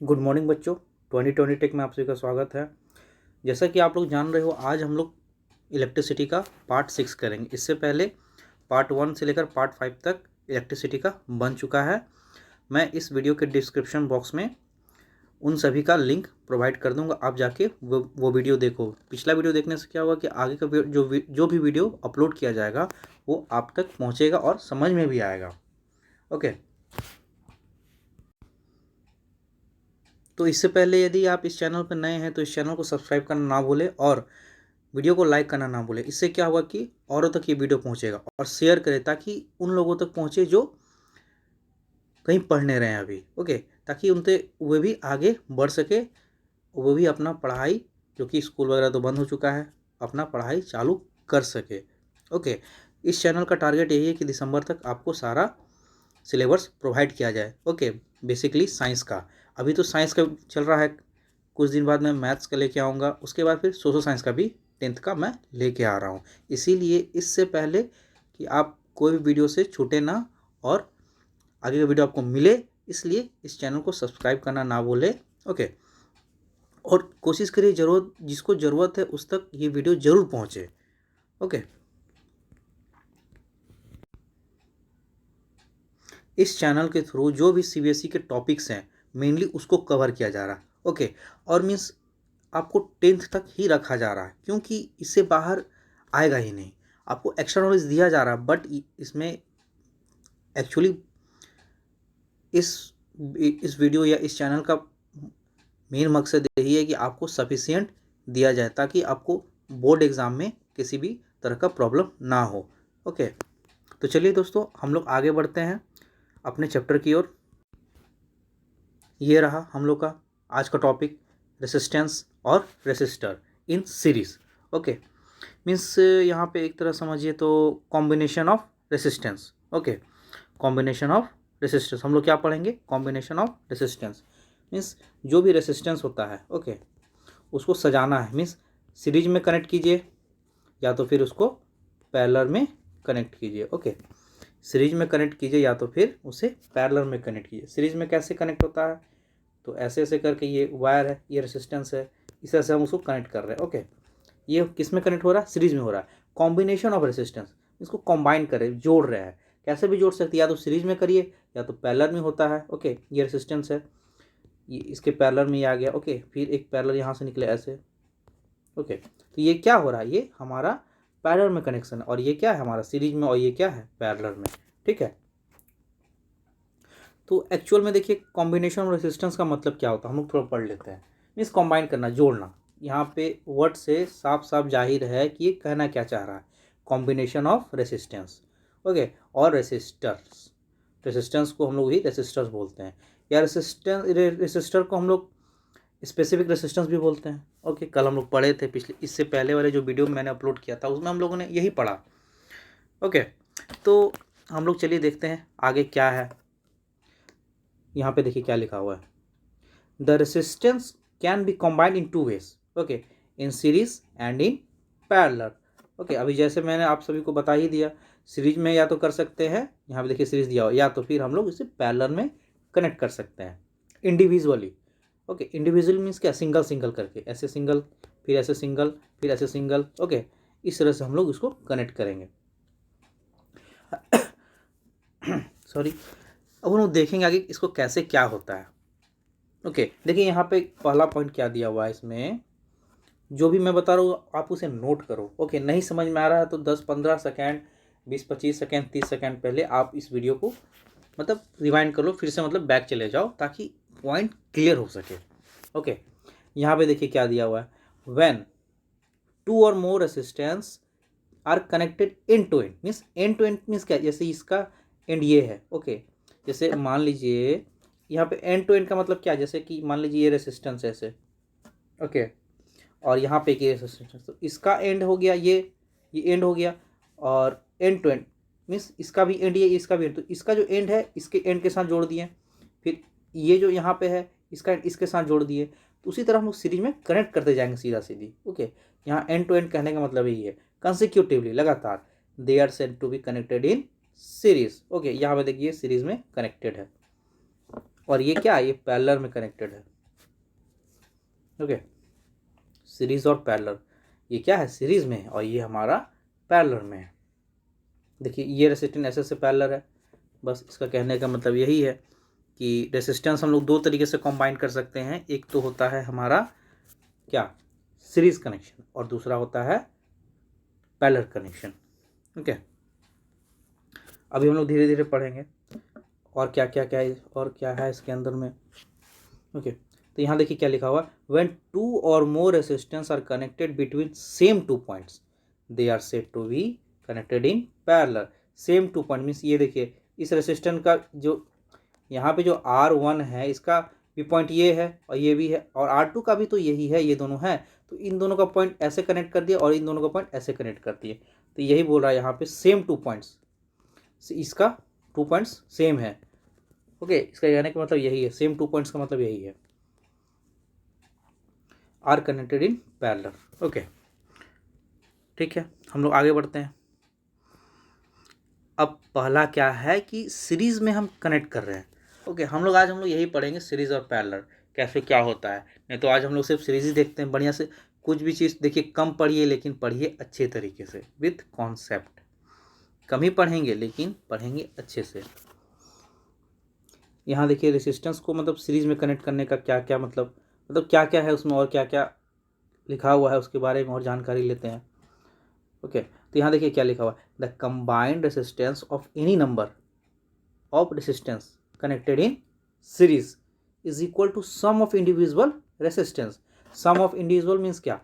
Good morning बच्चों। 2020 take में आप सभी का स्वागत है। जैसा कि आप लोग जान रहे हो, आज हम लोग इलेक्ट्रिसिटी का पार्ट 6 करेंगे। इससे पहले पार्ट 1 से लेकर पार्ट 5 तक इलेक्ट्रिसिटी का बन चुका है। मैं इस वीडियो के डिस्क्रिप्शन बॉक्स में उन सभी का लिंक प्रोवाइड कर दूंगा, आप जाके वो वीडियो देखो। पिछला वीडियो देखने से क्या होगा कि आगे का जो भी वीडियो अपलोड किया जाएगा वो आप तक पहुँचेगा और समझ में भी आएगा। ओके, तो इससे पहले यदि आप इस चैनल पर नए हैं तो इस चैनल को सब्सक्राइब करना ना भूलें और वीडियो को लाइक करना ना भूलें। इससे क्या होगा कि औरों तक ये वीडियो पहुंचेगा, और शेयर करें ताकि उन लोगों तक पहुंचे जो कहीं पढ़ने रहे हैं अभी। ओके, ताकि उनसे वे भी आगे बढ़ सके, वो भी अपना पढ़ाई, जो कि स्कूल वगैरह तो बंद हो चुका है, अपना पढ़ाई चालू कर सके। ओके, इस चैनल का टारगेट यही है कि दिसंबर तक आपको सारा सिलेबस प्रोवाइड किया जाए। ओके, बेसिकली साइंस का, अभी तो साइंस का चल रहा है, कुछ दिन बाद मैं मैथ्स का लेके आऊँगा, उसके बाद फिर सोशल साइंस का भी 10th का मैं लेके आ रहा हूँ। इसीलिए इससे पहले कि आप कोई भी वीडियो से छूटे ना और आगे का वीडियो आपको मिले, इसलिए इस चैनल को सब्सक्राइब करना ना भूलें। ओके, और कोशिश करिए जिसको ज़रूरत है उस तक ये वीडियो ज़रूर पहुँचे। ओके, इस चैनल के थ्रू जो भी सीबीएसई के टॉपिक्स हैं मेनली उसको कवर किया जा रहा है। ओके, और मीन्स आपको 10th तक ही रखा जा रहा है, क्योंकि इससे बाहर आएगा ही नहीं। आपको एक्स्ट्रा नॉलेज दिया जा रहा है, बट इसमें एक्चुअली इस वीडियो या इस चैनल का मेन मकसद यही है कि आपको सफिशिएंट दिया जाए ताकि आपको बोर्ड एग्ज़ाम में किसी भी तरह का प्रॉब्लम ना हो। ओके, तो चलिए दोस्तों, हम लोग आगे बढ़ते हैं अपने चैप्टर की ओर। ये रहा हम लोग का आज का टॉपिक, रेसिस्टेंस और रेसिस्टर इन सीरीज। ओके, मीन्स यहाँ पे एक तरह समझिए तो combination of resistance. Okay, combination of resistance हम लोग क्या पढ़ेंगे? कॉम्बिनेशन ऑफ रेसिस्टेंस मीन्स जो भी रेसिस्टेंस होता है, ओके, उसको सजाना है। मीन्स सीरीज में कनेक्ट कीजिए या तो फिर उसको पैरेलल में कनेक्ट कीजिए। ओके, सीरीज में कनेक्ट कीजिए या तो फिर उसे पैरेलल में कनेक्ट कीजिए। सीरीज में कैसे कनेक्ट होता है? तो ऐसे ऐसे करके ये वायर है, ये रेसिस्टेंस है, इस तरह से हम उसको कनेक्ट कर रहे हैं। ओके, ये किस में कनेक्ट हो रहा है? सीरीज में हो रहा है। कॉम्बिनेशन ऑफ रेसिस्टेंस, इसको कंबाइन करें, जोड़ रहे हैं। कैसे भी जोड़ सकते हैं, या तो सीरीज में करिए या तो पैरेलल में होता है। ओके, ये रेसिस्टेंस है, ये इसके पैरेलल में आ गया। ओके, फिर एक पैरेलल यहाँ से निकले ऐसे। ओके, तो ये क्या हो रहा है? ये हमारा पैरेलल में कनेक्शन है, और ये क्या है? हमारा सीरीज में, और ये क्या है? पैरेलल में। ठीक है, तो एक्चुअल में देखिए कॉम्बिनेशन ऑफ रेसिस्टेंस का मतलब क्या होता है, हम लोग थोड़ा पढ़ लेते हैं। मीन्स कंबाइन करना, जोड़ना। यहाँ पे वर्ड से साफ साफ जाहिर है कि ये कहना क्या चाह रहा है, कॉम्बिनेशन ऑफ रेसिस्टेंस। ओके, और रेसिस्टर्स, रेसिस्टेंस को हम लोग ही रेसिस्टर्स बोलते हैं, या रेसिस्टर को हम लोग स्पेसिफिक रेसिस्टेंस भी बोलते हैं। ओके, कल हम लोग पढ़े थे, पिछले इससे पहले वाले जो वीडियो मैंने अपलोड किया था उसमें हम लोगों ने यही पढ़ा। ओके, तो हम लोग चलिए देखते हैं आगे क्या है। यहाँ पे देखिए क्या लिखा हुआ है, the resistance can be combined in two ways. Okay, in series and in parallel. Okay, अभी जैसे मैंने आप सभी को बता ही दिया, सीरीज में या तो कर सकते हैं, यहाँ पे देखिए सीरीज दिया हुआ, या तो फिर हम लोग इसे पैरेलल में कनेक्ट कर सकते हैं इंडिविजुअली। ओके, इंडिविजुअल मीन्स क्या? सिंगल सिंगल करके, ऐसे सिंगल, फिर ऐसे सिंगल, फिर ऐसे सिंगल। ओके, इस तरह से हम लोग इसको कनेक्ट करेंगे। सॉरी, अब हम लोग देखेंगे आगे इसको कैसे क्या होता है। ओके, देखिए यहाँ पे पहला पॉइंट क्या दिया हुआ है इसमें, जो भी मैं बता रहा हूँ आप उसे नोट करो। ओके, नहीं समझ में आ रहा है तो 10-15 सेकेंड, 20-25 सेकेंड, 30 सेकेंड पहले आप इस वीडियो को मतलब रिवाइंड कर लो, फिर से मतलब बैक चले जाओ ताकि पॉइंट क्लियर हो सके। ओके, यहाँ पे देखिए क्या दिया हुआ है, when two or more resistance are connected end to end. Means end to end means क्या? जैसे इसका एंड ये है। ओके, जैसे मान लीजिए यहाँ पे एंड टू एंड का मतलब क्या? जैसे कि मान लीजिए ये रेसिस्टेंस है ऐसे। ओके, और यहाँ पे एक ये रेसिस्टेंस, तो इसका एंड हो गया, ये एंड हो गया, और एंड टू एंड मीन्स इसका भी एंड, ये इसका भी एंड, तो इसका जो एंड है इसके एंड के साथ जोड़ दिए, फिर ये जो यहाँ पे है इसका एंड इसके साथ जोड़ दिए, तो उसी तरह हम लोग सीरीज में कनेक्ट करते जाएंगे सीधा सीधी। ओके, यहाँ एंड टू एंड कहने का मतलब यही है, कंसेक्यूटिवली, लगातार, they are said to be connected in series. Okay, यहाँ पे देखिए सीरीज में कनेक्टेड है। और ये क्या है, ये पैरेलल में कनेक्टेड है। ओके, सीरीज और पैरेलल, ये क्या है, सीरीज में है और ये हमारा पैरेलल में है। देखिए ये रेसिस्टेंस ऐसे से पैरेलल है। बस इसका कहने का मतलब यही है कि रेसिस्टेंस हम लोग दो तरीके से कंबाइन कर सकते हैं। एक तो होता है हमारा क्या, सीरीज कनेक्शन, और दूसरा होता है पैरेलल कनेक्शन। ओके, अभी हम लोग धीरे धीरे पढ़ेंगे और क्या क्या क्या है और क्या है इसके अंदर में। ओके, तो यहाँ देखिए क्या लिखा हुआ, when two or more resistance are connected between same two points they are said to be connected in parallel. Same two point means ये देखिए इस रेसिस्टेंस का जो यहाँ पे जो R1 है इसका भी पॉइंट ये है और ये भी है, और R2 का भी तो यही है, ये दोनों है। तो इन दोनों का पॉइंट ऐसे कनेक्ट कर दिया और इन दोनों का पॉइंट ऐसे कनेक्ट कर दिए। तो यही बोल रहा है यहाँ पे सेम टू पॉइंट्स, इसका 2 पॉइंट्स सेम है। ओके, इसका कहने का मतलब यही है, सेम 2 पॉइंट्स का मतलब यही है, are connected in parallel. Okay, ठीक है, हम लोग आगे बढ़ते हैं। अब पहला क्या है कि सीरीज में हम कनेक्ट कर रहे हैं। ओके, हम लोग यही पढ़ेंगे, सीरीज और पैरेलल कैसे क्या होता है। नहीं तो आज हम लोग सिर्फ सीरीज ही देखते हैं बढ़िया से। कुछ भी चीज़ देखिए कम पढ़िए लेकिन पढ़िए अच्छे तरीके से विथ कॉन्सेप्ट। कम ही पढ़ेंगे लेकिन पढ़ेंगे अच्छे से। यहाँ देखिए रेसिस्टेंस को मतलब सीरीज में कनेक्ट करने का क्या क्या मतलब क्या क्या है उसमें और क्या क्या लिखा हुआ है उसके बारे में और जानकारी लेते हैं। ओके, तो यहाँ देखिए क्या लिखा हुआ है, the combined resistance of any number of resistance connected in series is equal to sum of individual resistance. Sum of individual means क्या,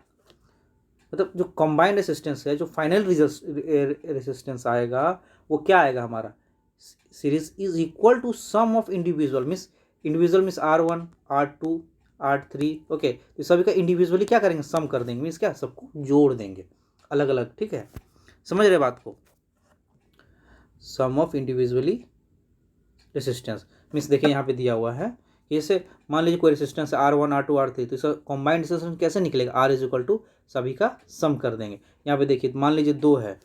मतलब जो कंबाइंड रेसिस्टेंस है, जो फाइनल रेसिस्टेंस आएगा वो क्या आएगा हमारा, series is equal to sum of individual means R1 R2 R3। Okay, तो सभी का इंडिविजुअली क्या करेंगे, सम कर देंगे, मीन्स क्या, सबको जोड़ देंगे अलग अलग। ठीक है, समझ रहे बात को, सम ऑफ इंडिविजुअली रेसिस्टेंस मीन्स देखिए यहाँ पे दिया हुआ है, जैसे मान लीजिए कोई रेसिस्टेंस R1 R2 R3, तो इसका कॉम्बाइंड रेसिस्टेंस कैसे निकलेगा, R इज इक्वल टू सभी का सम कर देंगे। यहाँ पे देखिए मान लीजिए दो है,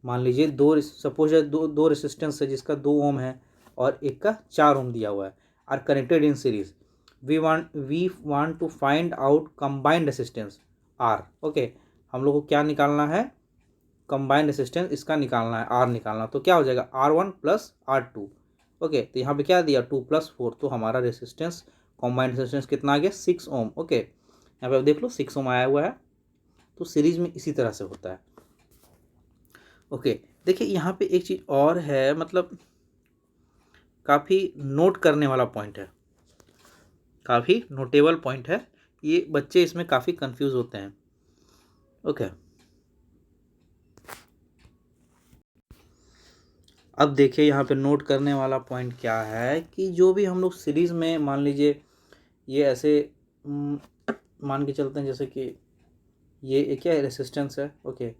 मान लीजिए दो, सपोज दो रेसिस्टेंस है जिसका 2 ओम है और एक का 4 ओम दिया हुआ है, are connected in series. We want to find out combined resistance R. Okay, हम लोग को क्या निकालना है, कंबाइंड रेसिस्टेंस इसका निकालना है, आर निकालना। तो क्या हो जाएगा R1 प्लस R2। ओके, तो यहाँ पे क्या दिया 2 + 4, तो हमारा रेसिस्टेंस कंबाइंड रेसिस्टेंस कितना आ गया 6 ओम। ओके, यहाँ पे आप देख लो 6 ओम आया हुआ है। तो सीरीज में इसी तरह से होता है। ओके, देखिए यहाँ पे एक चीज़ और है, मतलब काफ़ी नोट करने वाला पॉइंट है, काफ़ी नोटेबल पॉइंट है। ये बच्चे इसमें काफ़ी कंफ्यूज होते हैं। ओके, अब देखिए यहाँ पे नोट करने वाला पॉइंट क्या है कि जो भी हम लोग सीरीज़ में मान लीजिए ये ऐसे मान के चलते हैं, जैसे कि ये एक क्या है, रेसिस्टेंस है। ओके,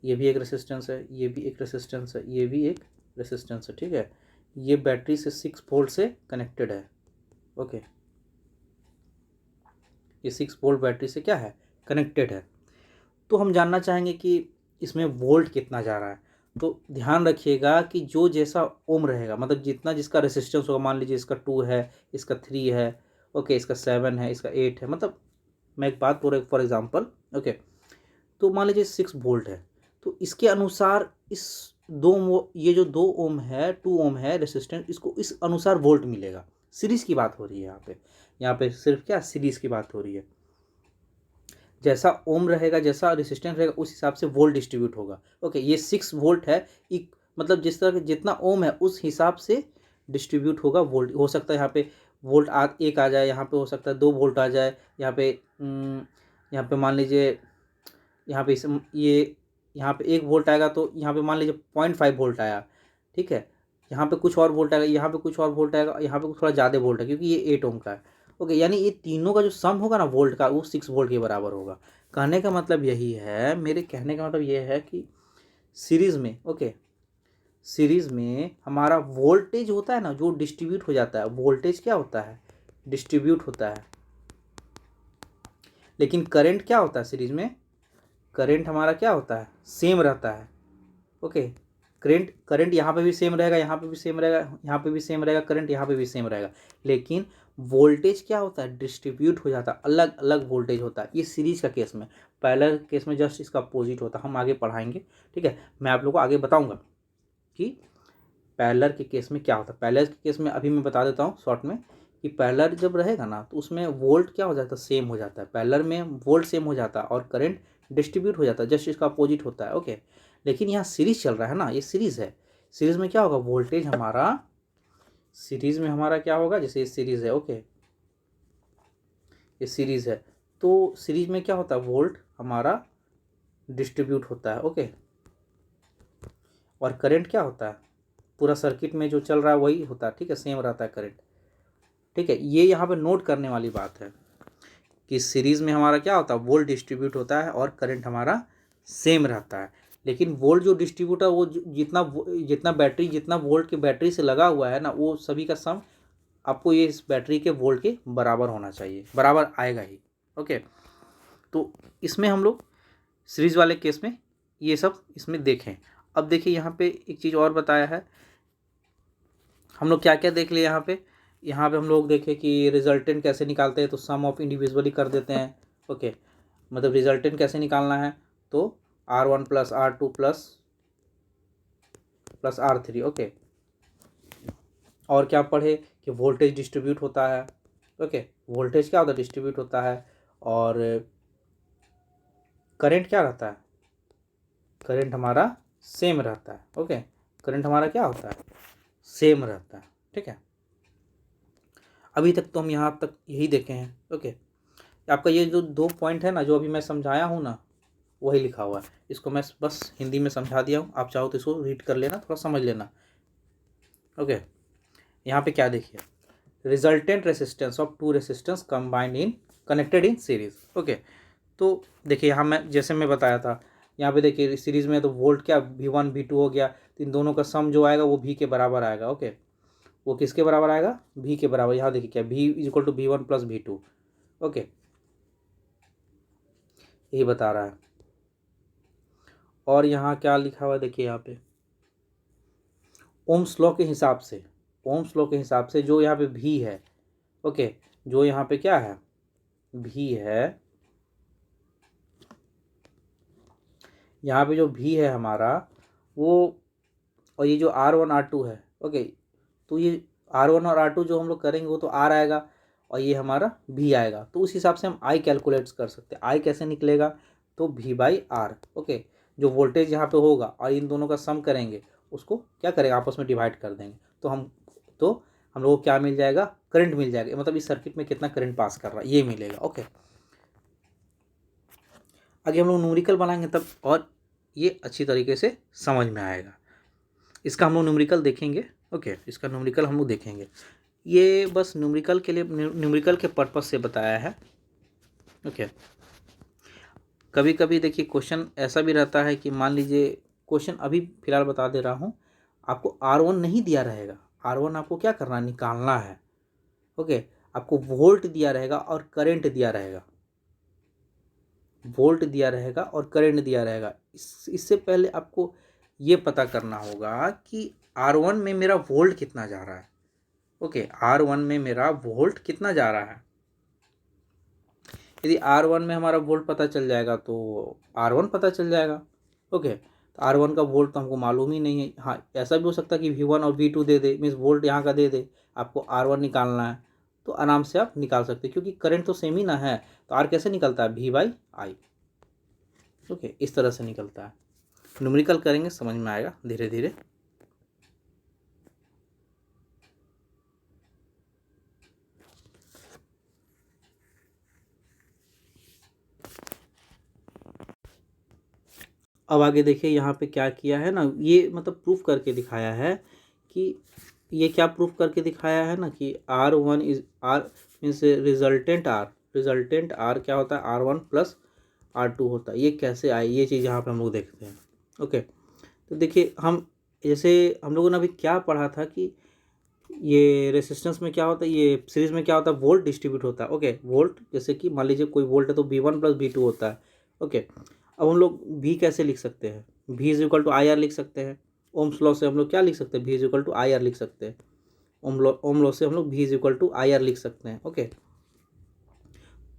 ये भी एक रेसिस्टेंस है, ये भी एक रेसिस्टेंस है, ये भी एक रेसिस्टेंस है। ठीक है, ये बैटरी से 6 वोल्ट से कनेक्टेड है। ओके, ये 6 वोल्ट बैटरी से क्या है, कनेक्टेड है। तो हम जानना चाहेंगे कि इसमें वोल्ट कितना जा रहा है। तो ध्यान रखिएगा कि जो जैसा ओम रहेगा, मतलब जितना जिसका रेसिस्टेंस होगा, मान लीजिए इसका 2 है, इसका 3 है, ओके, इसका 7 है, इसका 8 है, मतलब मैं एक बात बोल रहा हूँ फॉर एग्जांपल। ओके, तो मान लीजिए 6 वोल्ट है, तो इसके अनुसार इस ये जो 2 ओम है, 2 ओम है रेसिस्टेंस, इसको इस अनुसार वोल्ट मिलेगा। सीरीज़ की बात हो रही है यहाँ पे सिर्फ क्या, सीरीज़ की बात हो रही है। जैसा ओम रहेगा, जैसा रेसिस्टेंस रहेगा, उस हिसाब से वोल्ट डिस्ट्रीब्यूट होगा। ओके, ये 6 वोल्ट है, एक मतलब जिस तरह जितना ओम है उस हिसाब से डिस्ट्रीब्यूट होगा वोल्ट। हो सकता है यहाँ पे वोल्ट एक आ जाए, यहाँ पे हो सकता है 2 वोल्ट आ जाए, यहाँ पे मान लीजिए यहाँ पे ये यहाँ पे 1 वोल्ट आएगा, तो यहाँ पे मान लीजिए 0.5 वोल्ट आया। ठीक है, यहाँ पे कुछ और वोल्ट आएगा, यहाँ पे कुछ और वोल्ट आएगा, यहाँ पे थोड़ा ज़्यादा वोल्ट है क्योंकि ये 8 ओम का है। ओके, यानी ये तीनों का जो सम होगा ना वोल्ट का, वो 6 वोल्ट के बराबर होगा। कहने का मतलब यही है, मेरे कहने का मतलब ये है कि सीरीज़ में, ओके, सीरीज़ में हमारा वोल्टेज होता है ना जो डिस्ट्रीब्यूट हो जाता है, वोल्टेज क्या होता है, डिस्ट्रीब्यूट होता है। लेकिन करंट क्या होता है सीरीज़ में, करंट हमारा क्या होता है, सेम रहता है। ओके, करंट यहाँ पे भी सेम रहेगा, यहाँ पे भी सेम रहेगा, यहाँ पे भी सेम रहेगा, करंट यहाँ पे भी सेम रहेगा, लेकिन वोल्टेज क्या होता है, डिस्ट्रीब्यूट हो जाता है, अलग अलग वोल्टेज होता है। ये सीरीज का केस में, पैरेलल केस में जस्ट इसका अपोजिट होता है। हम आगे पढ़ाएंगे, ठीक है, मैं आप लोगों को आगे बताऊंगा कि पैरेलल के केस में क्या होता है। पैरेलल के केस में अभी मैं बता देता हूँ शॉर्ट में कि पैरेलल जब रहेगा ना तो उसमें वोल्ट क्या हो जाता है, सेम हो जाता है। पैरेलल में वोल्ट सेम हो जाता है और करंट डिस्ट्रीब्यूट हो जाता है, जस्ट इसका अपोजिट होता है। ओके, लेकिन यहाँ सीरीज चल रहा है ना, ये सीरीज है। सीरीज में क्या होगा, वोल्टेज हमारा सीरीज में हमारा क्या होगा, जैसे ये सीरीज है, ओके, ये सीरीज है, तो सीरीज में क्या होता है, वोल्ट हमारा डिस्ट्रीब्यूट होता है। ओके, और करंट क्या होता है, पूरा सर्किट में जो चल रहा है वही होता है, ठीक है, सेम रहता है करंट। ठीक है, ये यहाँ पे नोट करने वाली बात है कि सीरीज में हमारा क्या होता है, वोल्ट डिस्ट्रीब्यूट होता है और करंट हमारा सेम रहता है। लेकिन वोल्ट जो डिस्ट्रीब्यूट है वो जितना बैटरी, जितना वोल्ट की बैटरी से लगा हुआ है ना, वो सभी का सम आपको ये इस बैटरी के वोल्ट के बराबर होना चाहिए, बराबर आएगा ही। ओके, तो इसमें हम लोग सीरीज वाले केस में ये सब इसमें देखें। अब देखिए यहाँ पे एक चीज़ और बताया है, हम लोग क्या क्या देख लिए यहाँ पे हम लोग देखें कि रिजल्टेंट कैसे निकालते हैं, तो सम ऑफ इंडिविजुअली कर देते हैं। ओके, मतलब रिजल्टेंट कैसे निकालना है, तो R1 plus R2 plus R3। Okay, और क्या पढ़े कि वोल्टेज डिस्ट्रीब्यूट होता है। ओके, वोल्टेज क्या होता है, डिस्ट्रीब्यूट होता है, और करंट क्या रहता है, करंट हमारा सेम रहता है। ओके, करंट हमारा क्या होता है, सेम रहता है। ठीक है, अभी तक तो हम यहाँ तक यही देखे हैं। ओके, आपका ये जो 2 पॉइंट है ना, जो अभी मैं समझाया हूँ ना, वही लिखा हुआ है। इसको मैं बस हिंदी में समझा दिया हूँ, आप चाहो तो इसको रीड कर लेना, थोड़ा समझ लेना। ओके, यहाँ पे क्या देखिए, resultant resistance of 2 resistance combined in connected in series. Okay, तो देखिए यहाँ मैं जैसे मैं बताया था, यहाँ पे देखिए सीरीज में तो वोल्ट क्या V1 V2 हो गया, तो इन दोनों का सम जो आएगा वो V के बराबर आएगा। ओके, वो किसके बराबर आएगा, V के बराबर। यहाँ देखिए क्या, V is equal to V1 plus V2। Okay, यही बता रहा है। और यहाँ क्या लिखा हुआ है, देखिए यहाँ पे ओम्स लॉ के हिसाब से, ओम्स लॉ के हिसाब से जो यहाँ पे V है, ओके, जो यहाँ पे क्या है, V है, यहाँ पे जो V है हमारा वो, और ये जो R1 R2 है, ओके, तो ये R1 और R2 जो हम लोग करेंगे वो तो R आएगा और ये हमारा V आएगा। तो उस हिसाब से हम I कैलकुलेट कर सकते हैं। I कैसे निकलेगा, तो V बाई R। ओके, जो वोल्टेज यहाँ पे होगा और इन दोनों का सम करेंगे, उसको क्या करेंगे, आपस में डिवाइड कर देंगे, तो हम लोग को क्या मिल जाएगा, करंट मिल जाएगा, मतलब इस सर्किट में कितना करंट पास कर रहा है ये मिलेगा। ओके, आगे हम लोग न्यूमेरिकल बनाएंगे तब और ये अच्छी तरीके से समझ में आएगा। इसका हम लोग न्यूमेरिकल देखेंगे। ओके, इसका न्यूमेरिकल हम लोग देखेंगे। ये बस न्यूमेरिकल के लिए, न्यूमेरिकल के पर्पस से बताया है। ओके, कभी कभी देखिए क्वेश्चन ऐसा भी रहता है कि मान लीजिए क्वेश्चन अभी फिलहाल बता दे रहा हूँ, आपको R1 नहीं दिया रहेगा, R1 आपको क्या करना है, निकालना है। ओके, आपको वोल्ट दिया रहेगा और करंट दिया रहेगा, वोल्ट दिया रहेगा और करंट दिया रहेगा। इससे पहले आपको ये पता करना होगा कि R1 में मेरा वोल्ट कितना जा रहा है। ओके, R1 में मेरा वोल्ट कितना जा रहा है। यदि R1 में हमारा वोल्ट पता चल जाएगा तो R1 पता चल जाएगा। ओके, तो R1 का वोल्ट तो हमको मालूम ही नहीं है। हाँ, ऐसा भी हो सकता है कि V1 और V2 दे दे, मीन्स वोल्ट यहाँ का दे दे, आपको R1 निकालना है तो आराम से आप निकाल सकते हैं, क्योंकि करंट तो सेम ही ना है। तो R कैसे निकलता है, V बाई आई। ओके, इस तरह से निकलता है। न्यूमेरिकल करेंगे समझ में आएगा धीरे धीरे। अब आगे देखिए यहाँ पे क्या किया है ना, ये मतलब प्रूफ करके दिखाया है कि ये क्या प्रूफ करके दिखाया है ना कि R1 is R means resultant R क्या होता है, R1 प्लस R2 होता है। ये कैसे आए, ये चीज़ यहाँ पे हम लोग देखते हैं। ओके, तो देखिए हम जैसे हम लोगों ने अभी क्या पढ़ा था कि ये रेसिस्टेंस में क्या होता है, ये सीरीज में क्या होता है, वोल्ट डिस्ट्रीब्यूट होता है। ओके, वोल्ट जैसे कि मान लीजिए कोई वोल्ट है तो V1 प्लस V2 होता है। ओके, अब हम लोग V कैसे लिख सकते हैं, V is equal to I R लिख सकते हैं। ओम्स लॉ से हम लोग क्या लिख सकते हैं, V is equal to I R लिख सकते हैं। ओम लॉ से हम लोग V is equal to I R लिख सकते हैं। ओके,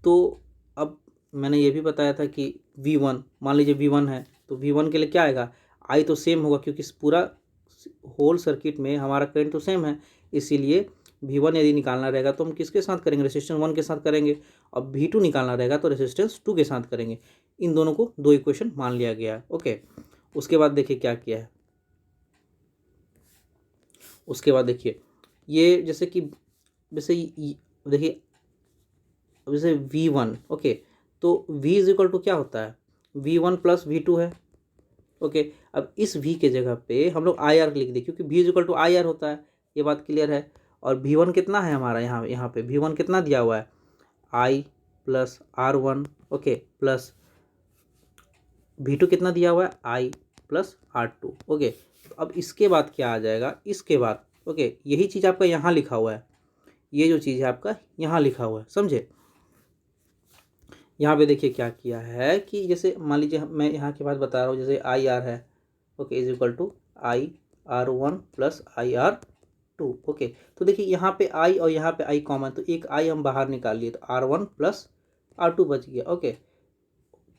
तो अब मैंने ये भी बताया था कि V1, मान लीजिए V1 है तो V1 के लिए क्या आएगा, I तो सेम होगा क्योंकि पूरा होल सर्किट में हमारा करंट तो सेम है, इसीलिए V1 यदि निकालना रहेगा तो हम किसके साथ करेंगे, रेजिस्टेंस 1 के साथ करेंगे, और V2 निकालना रहेगा तो रेजिस्टेंस 2 के साथ करेंगे। इन दोनों को दो इक्वेशन मान लिया गया है। ओके, उसके बाद देखिए क्या किया है, उसके बाद देखिए ये जैसे कि देखिए जैसे V1, ओके, तो V इज इक्वल टू क्या होता है, V1 प्लस V2 है। ओके, अब इस V के जगह पे हम लोग आई आर लिख दें क्योंकि V is equal to I R होता है, ये बात क्लियर है। और V1 कितना है हमारा, यहाँ पे V1 कितना दिया हुआ है, I plus R1, okay, plus V2 कितना दिया हुआ है, I प्लस R2। ओके, तो अब इसके बाद क्या आ जाएगा, इसके बाद ओके, यही चीज़ आपका यहाँ लिखा हुआ है, ये जो चीज़ है आपका यहाँ लिखा हुआ है, समझे। यहाँ पे देखिए क्या किया है कि जैसे मान लीजिए मैं यहाँ की बात बता रहा हूँ, जैसे आई आर है, okay, is equal to IR1 plus IR2। Okay, तो देखिए यहाँ पे आई और यहाँ पे आई कॉमन, तो एक आई हम बाहर निकाल लिए तो R1 प्लस R2 बच गया। ओके,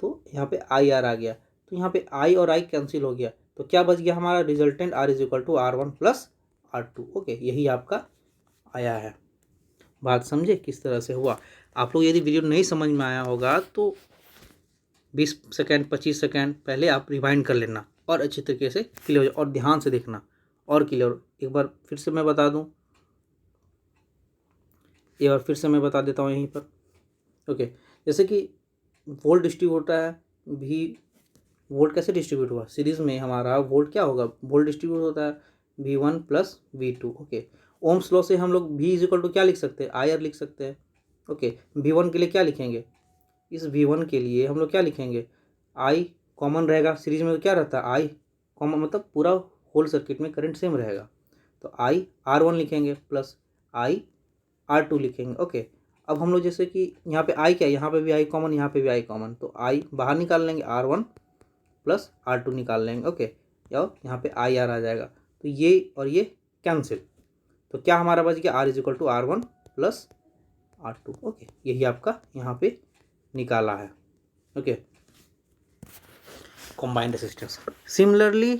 तो यहाँ पे IR आ गया, तो यहाँ पे आई और आई कैंसिल हो गया, तो क्या बच गया हमारा resultant R is equal to R1 plus R2। Okay, यही आपका आया है। बात समझे किस तरह से हुआ। आप लोग यदि वीडियो नहीं समझ में आया होगा तो 20 सेकेंड 25 सेकेंड पहले आप रिवाइंड कर लेना और अच्छी तरीके से क्लियर हो जाए, और ध्यान से देखना और क्लियर। एक बार फिर से मैं बता दूं, एक बार फिर से मैं बता देता हूं यहीं पर। ओके, जैसे कि वोल्ट डिस्ट्रीब्यूट होता है, भी वोल्ट कैसे डिस्ट्रीब्यूट हुआ, सीरीज में हमारा वोल्ट क्या होगा, वोल्ट डिस्ट्रीब्यूट होता है V1 plus V2। Okay, Ohm's law से हम लोग V इज इक्वल टू क्या लिख सकते हैं, आई आर लिख सकते हैं। ओके, V1 के लिए क्या लिखेंगे, इस V1 के लिए हम लोग क्या लिखेंगे, I कॉमन रहेगा, सीरीज में तो क्या रहता है I कॉमन, मतलब पूरा होल सर्किट में करंट सेम रहेगा, तो I R1 लिखेंगे प्लस I R2 लिखेंगे। ओके, अब हम लोग जैसे कि यहाँ पे I क्या है, यहाँ पे भी I कॉमन, यहाँ पे भी I कॉमन, तो I बाहर निकाल लेंगे, R1 प्लस R2 निकाल लेंगे। ओके, यहाँ पे IR आ जाएगा, तो ये और ये कैंसिल, तो क्या हमारा बच गया, R is equal to R1 plus R2। Okay, यही आपका यहाँ पे निकाला है। Okay, combined resistance. Similarly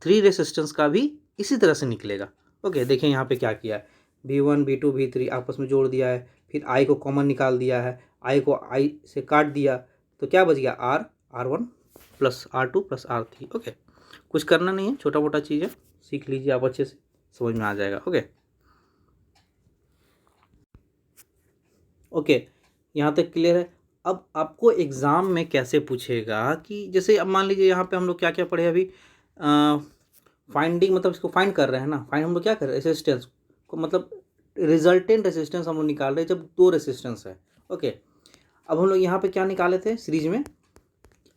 3 resistance का भी इसी तरह से निकलेगा। ओके, देखिए यहाँ पे क्या किया है, V1 V2 V3 आपस में जोड़ दिया है, फिर I को कॉमन निकाल दिया है, I को I से काट दिया, तो क्या बच गया, R1 plus R2 plus R3। Okay, कुछ करना नहीं है, छोटा मोटा चीज़ है, सीख लीजिए आप, अच्छे से समझ में आ जाएगा। ओके ओके, यहाँ तक क्लियर है। अब आपको एग्ज़ाम में कैसे पूछेगा कि जैसे अब मान लीजिए यहाँ पे हम लोग क्या क्या पढ़े अभी, फाइंडिंग, मतलब इसको फाइंड कर रहे हैं ना, फाइंड हम लोग क्या कर रहे हैं, रेसिस्टेंस को, मतलब रिजल्टेंट रेसिस्टेंस हम लोग निकाल रहे हैं जब 2 रेसिस्टेंस है। ओके, अब हम लोग यहाँ पे क्या निकाले थे सीरीज में,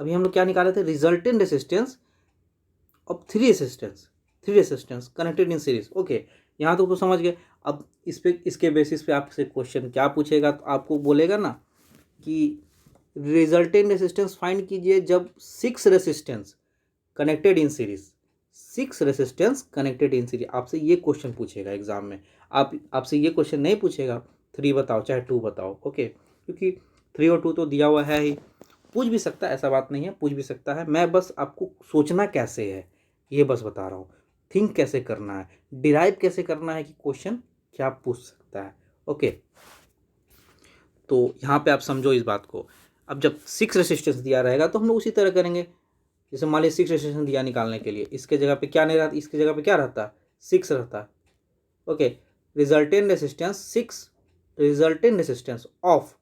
अभी हम लोग क्या निकाले थे, resultant resistance of 3 resistance connected in series. Okay, यहाँ तो समझ गए। अब इसके बेसिस पे आपसे क्वेश्चन क्या पूछेगा, तो आपको बोलेगा ना कि रिजल्टेंट रेसिस्टेंस फाइंड कीजिए जब 6 resistance connected in series, 6 resistance connected in series, आपसे ये क्वेश्चन पूछेगा एग्जाम में। आपसे ये क्वेश्चन नहीं पूछेगा 3 बताओ चाहे 2 बताओ। ओके, क्योंकि 3 और 2 तो दिया हुआ है ही, पूछ भी सकता है, ऐसा बात नहीं है, पूछ भी सकता है। मैं बस आपको सोचना कैसे है ये बस बता रहा हूँ, थिंक कैसे करना है, डिराइव कैसे करना है कि क्वेश्चन क्या पूछ सकता है। ओके, तो यहाँ पे आप समझो इस बात को। अब जब 6 रेसिस्टेंस दिया रहेगा तो हम लोग उसी तरह करेंगे, जैसे मान लीजिए 6 रेसिस्टेंस दिया निकालने के लिए, इसके जगह पे क्या नहीं रहता, इसके जगह पे क्या रहता, 6 रहता। Okay, resultant resistance of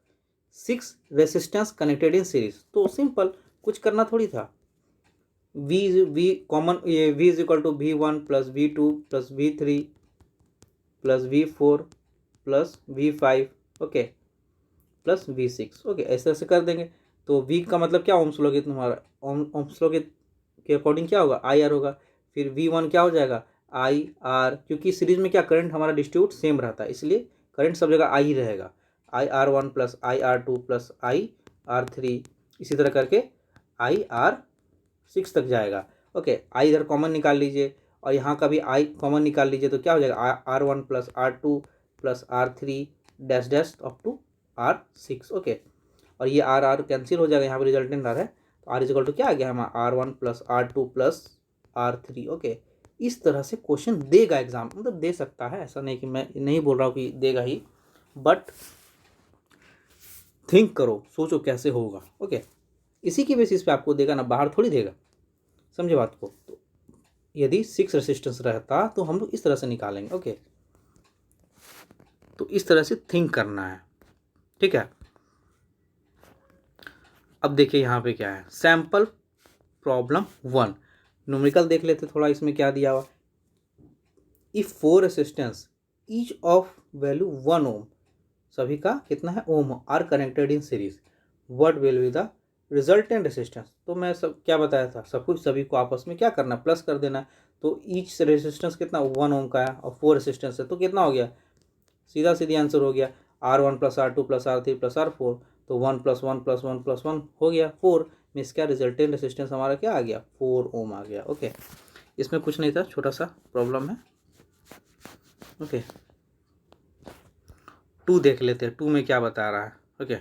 6 resistance connected in series, तो सिंपल, कुछ करना थोड़ी था। वी कॉमन, ये V is equal to V1 plus V2 plus V3 plus V4 plus V5, okay, plus V6। Okay, ऐसे ऐसे कर देंगे। तो V का मतलब क्या, ओम्स लॉ के तुम्हारा ओम्स लॉ के अकॉर्डिंग क्या होगा, IR होगा। फिर V1 क्या हो जाएगा, IR, क्योंकि सीरीज में क्या करंट हमारा डिस्ट्रीब्यूट सेम रहता है, इसलिए करंट सब जगह I ही रहेगा, IR1 plus IR2 plus IR3, इसी तरह करके IR6 तक जाएगा। ओके, आई इधर कॉमन निकाल लीजिए और यहाँ का भी आई कॉमन निकाल लीजिए, तो क्या हो जाएगा R1 plus R2 plus R3 dash dash up to R6। Okay, और ये R कैंसिल हो जाएगा, यहाँ पर रिजल्टेंट आ रहा है, तो R इक्वल टू क्या आ गया हमारा R1 plus R2 plus R3। Okay, इस तरह से क्वेश्चन देगा एग्जाम, मतलब दे सकता है, ऐसा नहीं कि मैं नहीं बोल रहा हूँ कि देगा ही, बट थिंक करो, सोचो कैसे होगा। ओके, इसी की बेसिस पे आपको देगा ना, बाहर थोड़ी देगा, समझे बात को। तो यदि 6 रेसिस्टेंस रहता तो हम लोग इस तरह से निकालेंगे। ओके, तो इस तरह से थिंक करना है, ठीक है। अब देखिए यहाँ पे क्या है, सैंपल प्रॉब्लम 1, न्यूमेरिकल देख लेते थोड़ा, इसमें क्या दिया हुआ। If 4 resistance each of value 1 ohm, सभी का कितना है ohm, are connected in series, what will be the resultant resistance. तो मैं सब क्या बताया था, सब कुछ सभी को आपस में क्या करना, प्लस कर देना। तो ईच रेसिस्टेंस कितना 1 ओम का है और 4 रेसिस्टेंस है, तो कितना हो गया, सीधा सीधी आंसर हो गया R1 plus R2 plus R3 plus R4, तो 1 प्लस 1 प्लस 1 प्लस 1 हो गया 4, मीन्स क्या रिजल्टेंट रेसिस्टेंस हमारा क्या आ गया 4 ओम आ गया। ओके, इसमें कुछ नहीं था, छोटा सा प्रॉब्लम है। ओके, 2 देख लेते हैं, 2 में क्या बता रहा है। ओके,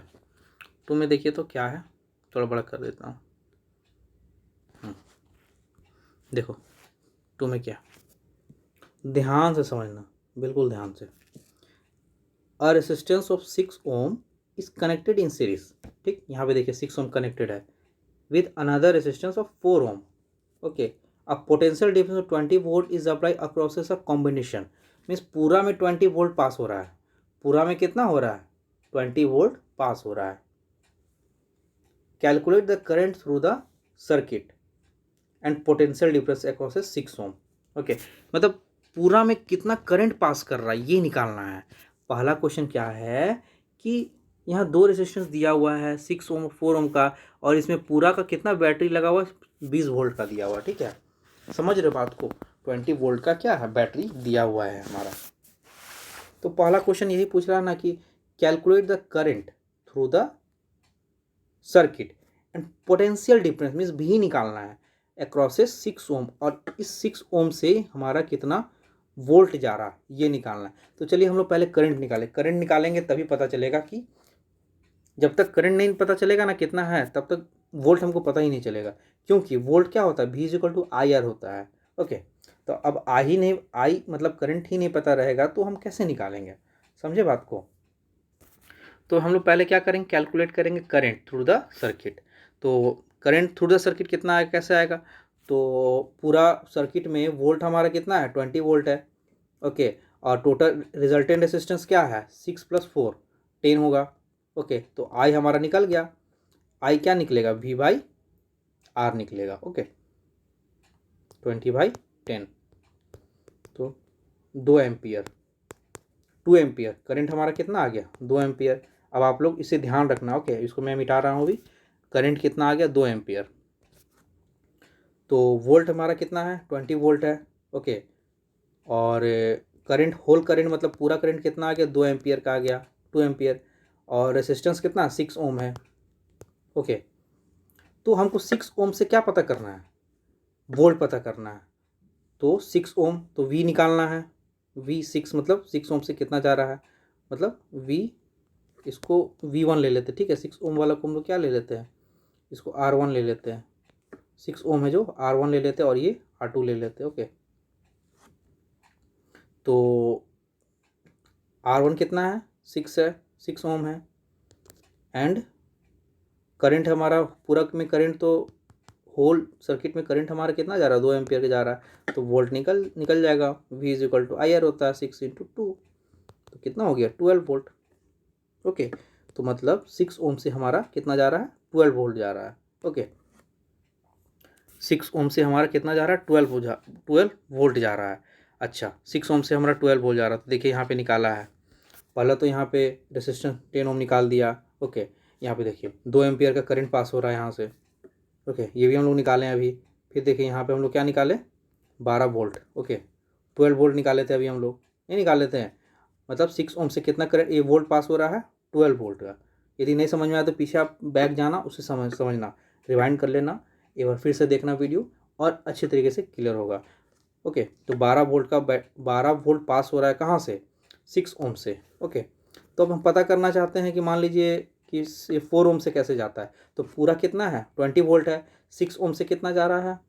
2 में देखिए तो क्या है, थोड़ा बड़ा कर देता हूँ। देखो 2 में क्या, ध्यान से समझना, बिल्कुल ध्यान से। A resistance of 6 ohm is connected in series, ठीक, यहाँ पे देखिए 6 ओम कनेक्टेड है with another resistance of 4 ohm. Okay, a potential difference of 20 volt is apply across a combination, means पूरा में 20 वोल्ट पास हो रहा है, पूरा में कितना हो रहा है 20 वोल्ट पास हो रहा है। Calculate the current through the circuit and potential difference across 6 ohm. Okay, मतलब पूरा में कितना करंट पास कर रहा है ये निकालना है। पहला क्वेश्चन क्या है कि यहाँ 2 रेजिस्टेंस दिया हुआ है 6 ओम 4 ओम का, और इसमें पूरा का कितना बैटरी लगा हुआ है 20 वोल्ट का दिया हुआ है, ठीक है, समझ रहे बात को, 20 वोल्ट का क्या है बैटरी दिया हुआ है हमारा। तो पहला क्वेश्चन यही पूछ रहा है ना कि calculate the current through the circuit and potential difference, means भी निकालना है अक्रॉस 6 ओम, और इस 6 ओम से हमारा कितना वोल्ट जा रहा है ये निकालना है। तो चलिए हम लोग पहले करंट निकालें, करंट निकालेंगे तभी पता चलेगा कि, जब तक करंट नहीं पता चलेगा ना कितना है तब तक वोल्ट हमको पता ही नहीं चलेगा, क्योंकि वोल्ट क्या होता है V इक्वल टू IR होता है। ओके, तो अब आई मतलब करंट ही नहीं पता रहेगा तो हम कैसे निकालेंगे, समझे बात को। तो हम लोग पहले क्या करेंगे, कैलकुलेट करेंगे करंट थ्रू द सर्किट। तो करंट थ्रू द सर्किट कितना आएगा, कैसे आएगा, तो पूरा सर्किट में वोल्ट हमारा कितना है 20 वोल्ट है। ओके, और टोटल रिजल्टेंट रेसिस्टेंस क्या है 6 प्लस 4 10 होगा। ओके, तो आई हमारा निकल गया, आई क्या निकलेगा V/R निकलेगा। ओके, 20/10, तो 2 एम्पियर, 2 एम्पियर करंट हमारा कितना आ गया 2 एम्पियर। अब आप लोग इसे ध्यान रखना। ओके, इसको मैं मिटा रहा हूँ अभी, करंट कितना आ गया 2 एम्पियर, तो वोल्ट हमारा कितना है 20 वोल्ट है। ओके, और करंट होल करंट मतलब पूरा करंट कितना आ गया 2 एम्पियर का आ गया 2 एम्पियर, और रेसिस्टेंस कितना 6 ओम है। ओके, तो हमको 6 ओम से क्या पता करना है, वोल्ट पता करना है। तो 6 ओम तो V निकालना है, V6 मतलब 6 ओम से कितना जा रहा है, मतलब V, इसको V1 ले लेते हैं, ठीक है, 6 ओम वाला को हम लोग क्या ले लेते हैं, इसको R1 ले लेते हैं, 6 ओम है जो R1 ले लेते हैं और ये R2 ले लेते हैं। ओके, तो R1 कितना है 6 है, 6 ओम है, एंड करंट हमारा पूरा में करंट, तो होल सर्किट में करंट हमारा कितना जा रहा है 2 एम्पियर का जा रहा है, तो वोल्ट निकल जाएगा, V इक्वल टू IR होता है 6 × 2, तो कितना हो गया 12 वोल्ट। ओके, तो मतलब 6 ओम से हमारा कितना जा रहा है 12 वोल्ट जा रहा है। ओके, 6 ओम से हमारा कितना जा रहा है 12 वोल्ट जा रहा है। अच्छा, 6 ओम से हमारा 12 वोल्ट जा रहा है, तो देखिए यहाँ पे निकाला है, पहला तो यहाँ पे रेसिस्टेंस 10 ओम निकाल दिया। ओके, यहाँ पे देखिए 2 एम्पियर का करंट पास हो रहा है यहाँ से। ओके, ये भी हम लोग निकाले हैं अभी। फिर देखिए यहाँ पे हम लोग क्या निकाले 12 वोल्ट। ओके, 12 वोल्ट निकाले थे अभी हम लोग, नहीं निकाल लेते हैं, मतलब 6 ओम से कितना करंट ये वोल्ट पास हो रहा है 12 वोल्ट का। यदि नहीं समझ में आया तो पीछे आप बैक जाना, उसे समझना, रिवाइंड कर लेना, एक बार फिर से देखना वीडियो, और अच्छे तरीके से क्लियर होगा। ओके, तो 12 वोल्ट पास हो रहा है कहाँ से, 6 ओम से। ओके, तो अब हम पता करना चाहते हैं कि मान लीजिए कि ये 4 ओम से कैसे जाता है, तो पूरा कितना है 20 वोल्ट है, 6 ओम से कितना जा रहा है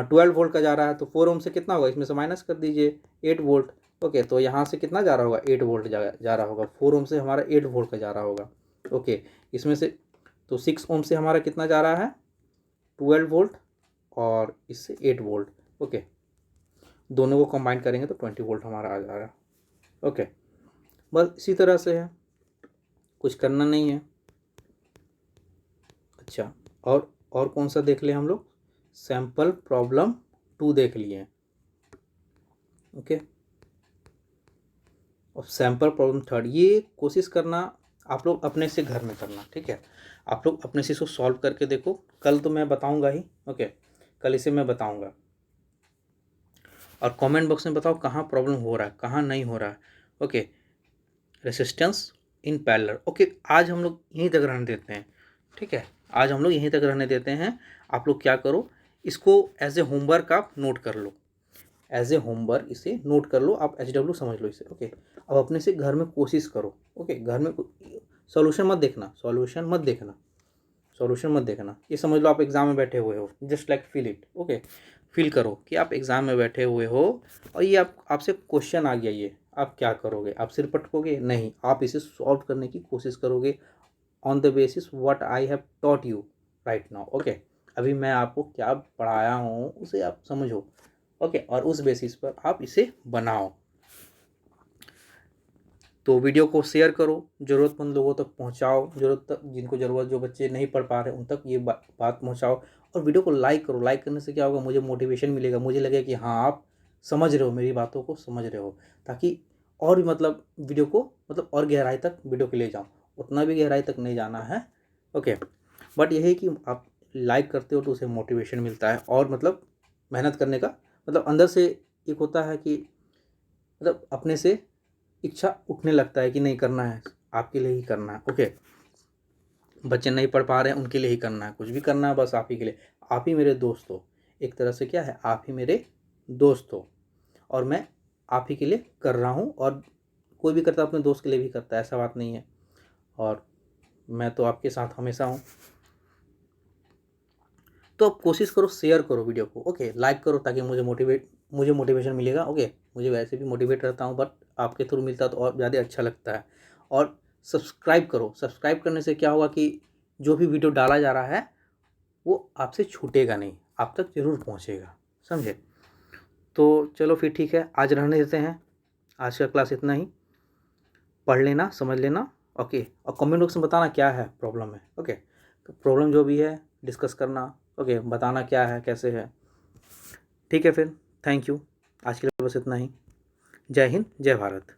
12 वोल्ट का जा रहा है, तो 4 ओम से कितना होगा, इसमें से माइनस कर दीजिए 8 वोल्ट। ओके, तो यहाँ से कितना जा रहा होगा 8 वोल्ट जा रहा होगा, 4 ओम से हमारा 8 वोल्ट का जा रहा होगा। ओके, इसमें से तो 6 ओम से हमारा कितना जा रहा है 12 वोल्ट और इससे 8 वोल्ट। ओके, दोनों को कंबाइन करेंगे तो 20 वोल्ट हमारा आ जाएगा। ओके, बस इसी तरह से है, कुछ करना नहीं है। अच्छा, और कौन सा देख ले हम लोग, सैम्पल प्रॉब्लम 2 देख लिए। ओके, और सैम्पल प्रॉब्लम 3, ये कोशिश करना आप लोग अपने से घर में करना, ठीक है। आप लोग अपने से इसको सॉल्व करके देखो, कल तो मैं बताऊंगा ही। ओके, कल इसे मैं बताऊंगा, और कमेंट बॉक्स में बताओ कहाँ प्रॉब्लम हो रहा है, कहाँ नहीं हो रहा है। ओके, रेसिस्टेंस इन पैरेलल। ओके, आज हम लोग यहीं तक रहने देते हैं, ठीक है, आज हम लोग यहीं तक रहने देते हैं। आप लोग क्या करो, इसको एज ए होमवर्क आप नोट कर लो, एज ए होमवर्क इसे नोट कर लो, आप HW समझ लो इसे। ओके, अब अपने से घर में कोशिश करो। ओके, घर में सॉल्यूशन मत देखना, सॉल्यूशन मत देखना, ये समझ लो आप एग्जाम में बैठे हुए हो, just like feel it. Okay, feel करो कि आप एग्जाम में बैठे हुए हो और ये आपसे क्वेश्चन आ गया, ये आप क्या करोगे, आप सिर पटकोगे नहीं, आप इसे सॉल्व करने की कोशिश करोगे on the basis what I have taught you right now. Okay, अभी मैं आपको क्या पढ़ाया हूँ उसे आप समझो। ओके, और उस बेसिस पर आप इसे बनाओ। तो वीडियो को शेयर करो, ज़रूरतमंद लोगों तक पहुंचाओ, जिनको ज़रूरत, जो बच्चे नहीं पढ़ पा रहे उन तक ये बात पहुंचाओ। और वीडियो को लाइक करो, लाइक करने से क्या होगा, मुझे मोटिवेशन मिलेगा, मुझे लगेगा कि हाँ आप समझ रहे हो, मेरी बातों को समझ रहे हो, ताकि और भी मतलब वीडियो को मतलब और गहराई तक वीडियो को ले जाऊँ। उतना भी गहराई तक नहीं जाना है। ओके, बट यही कि आप लाइक करते हो तो उसे मोटिवेशन मिलता है, और मतलब मेहनत करने का मतलब अंदर से एक होता है कि मतलब अपने से इच्छा उठने लगता है कि नहीं करना है, आपके लिए ही करना है। ओके, बच्चे नहीं पढ़ पा रहे हैं उनके लिए ही करना है, कुछ भी करना है बस आप ही के लिए। आप ही मेरे दोस्त हो, एक तरह से क्या है, आप ही मेरे दोस्त हो, और मैं आप ही के लिए कर रहा हूँ, और कोई भी करता है अपने दोस्त के लिए भी करता है, ऐसा बात नहीं है। और मैं तो आपके साथ हमेशा हूँ। तो आप कोशिश करो, शेयर करो वीडियो को। ओके, लाइक करो ताकि मुझे मोटिवेशन मिलेगा। ओके, मुझे वैसे भी मोटिवेट रहता हूँ, बट आपके थ्रू मिलता है तो और ज़्यादा अच्छा लगता है। और सब्सक्राइब करो, सब्सक्राइब करने से क्या होगा कि जो भी वीडियो डाला जा रहा है वो आपसे छूटेगा नहीं, आप तक ज़रूर पहुँचेगा, समझे। तो चलो फिर ठीक है, आज रहने देते हैं, आज का क्लास इतना ही। पढ़ लेना, समझ लेना। ओके, और कमेंट बॉक्स में बताना क्या है प्रॉब्लम है। ओके, तो प्रॉब्लम जो भी है डिस्कस करना। ओके, बताना क्या है, कैसे है। ठीक है फिर, थैंक यू, आज के लिए बस इतना ही। जय हिंद, जय भारत।